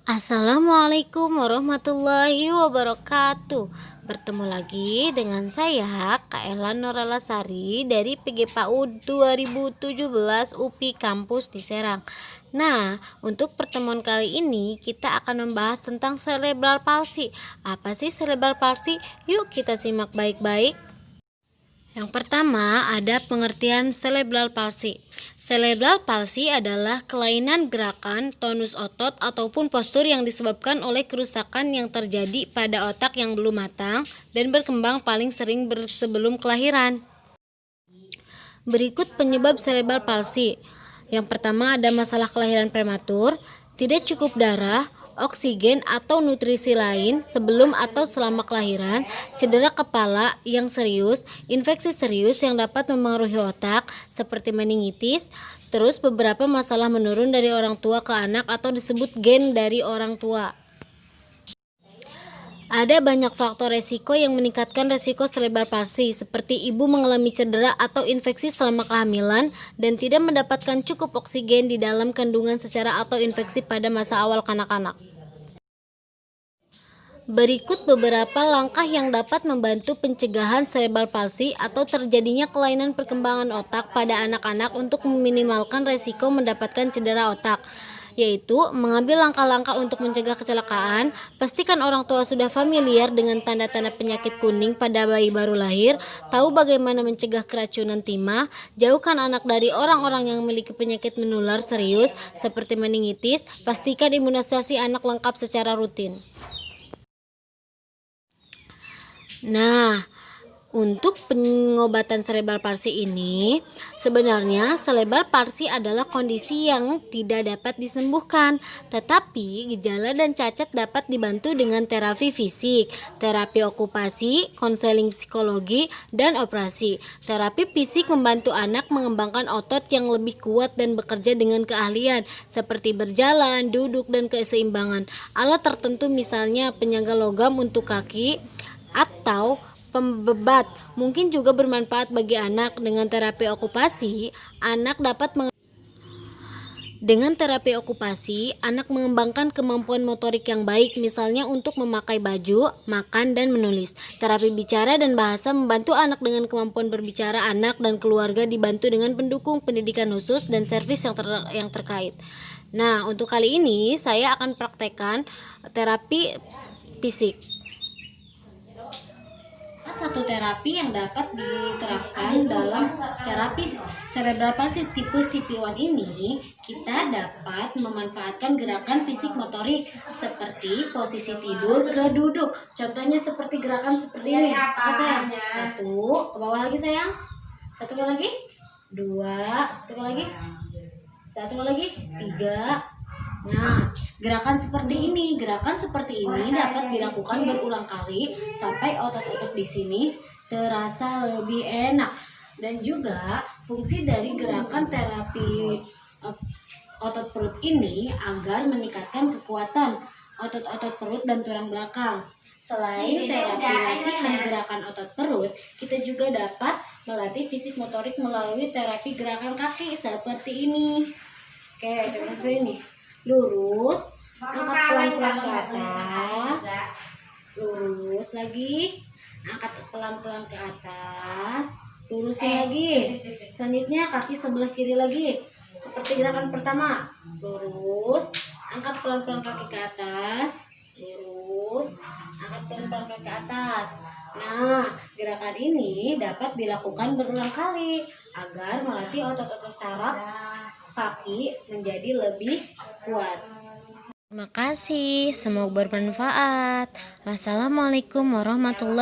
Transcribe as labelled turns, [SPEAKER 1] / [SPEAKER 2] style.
[SPEAKER 1] Assalamualaikum warahmatullahi wabarakatuh. Bertemu lagi dengan saya Kaela Noralasari dari PG PAUD 2017 UPI Kampus di Serang. Nah, untuk pertemuan kali ini kita akan membahas tentang cerebral palsy. Apa sih cerebral palsy? Yuk kita simak baik-baik. Yang pertama ada pengertian cerebral palsy. Cerebral palsy adalah kelainan gerakan, tonus otot, ataupun postur yang disebabkan oleh kerusakan yang terjadi pada otak yang belum matang dan berkembang paling sering sebelum kelahiran. Berikut penyebab cerebral palsy. Yang pertama ada masalah kelahiran prematur, tidak cukup darah, oksigen atau nutrisi lain sebelum atau selama kelahiran, cedera kepala yang serius, infeksi serius yang dapat memengaruhi otak seperti meningitis, terus beberapa masalah menurun dari orang tua ke anak atau disebut gen dari orang tua. Ada banyak faktor resiko yang meningkatkan resiko cerebral palsy, seperti ibu mengalami cedera atau infeksi selama kehamilan dan tidak mendapatkan cukup oksigen di dalam kandungan secara atau infeksi pada masa awal kanak-kanak. Berikut beberapa langkah yang dapat membantu pencegahan cerebral palsy atau terjadinya kelainan perkembangan otak pada anak-anak untuk meminimalkan resiko mendapatkan cedera otak, yaitu mengambil langkah-langkah untuk mencegah kecelakaan. Pastikan orang tua sudah familiar dengan tanda-tanda penyakit kuning pada bayi baru lahir, tahu bagaimana mencegah keracunan timah, jauhkan anak dari orang-orang yang memiliki penyakit menular serius seperti meningitis, pastikan imunisasi anak lengkap secara rutin. Nah, untuk pengobatan cerebral palsy ini, sebenarnya cerebral palsy adalah kondisi yang tidak dapat disembuhkan, tetapi gejala dan cacat dapat dibantu dengan terapi fisik, terapi okupasi, konseling psikologi, dan operasi. Terapi fisik membantu anak mengembangkan otot yang lebih kuat dan bekerja dengan keahlian, seperti berjalan, duduk, dan keseimbangan. Alat tertentu misalnya penyangga logam untuk kaki atau pembebat mungkin juga bermanfaat bagi anak. Dengan terapi okupasi, anak mengembangkan kemampuan motorik yang baik, misalnya untuk memakai baju, makan, dan menulis. Terapi bicara dan bahasa membantu anak dengan kemampuan berbicara. Anak dan keluarga dibantu dengan pendukung pendidikan khusus dan servis yang terkait. Nah, untuk kali ini saya akan praktekkan terapi fisik. Satu terapi yang dapat diterapkan dalam terapi cerebral palsy tipe CP1 ini, kita dapat memanfaatkan gerakan fisik motorik seperti posisi tidur ke duduk. Contohnya seperti gerakan seperti ini. Sayang. Satu, ke bawah lagi sayang. Satu kali lagi. Dua, satu kali lagi. Satu kali lagi. Tiga. Nah, gerakan seperti ini dapat dilakukan berulang kali sampai otot-otot di sini terasa lebih enak. Dan juga fungsi dari gerakan terapi otot perut ini agar meningkatkan kekuatan otot-otot perut dan tulang belakang. Selain terapi latihan gerakan otot perut, kita juga dapat melatih fisik motorik melalui terapi gerakan kaki seperti ini. Oke, coba seperti ini. Lurus, angkat pelan-pelan ke atas, lurus lagi, angkat pelan-pelan ke atas, lurusin lagi. Selanjutnya kaki sebelah kiri lagi, seperti gerakan pertama. Lurus, angkat pelan-pelan kaki ke atas, lurus, angkat pelan-pelan kaki ke atas. Nah, gerakan ini dapat dilakukan berulang kali agar melatih otot-otot saraf kaki menjadi lebih kuat. Terima kasih, semoga bermanfaat. Wassalamualaikum warahmatullahi wabarakatuh.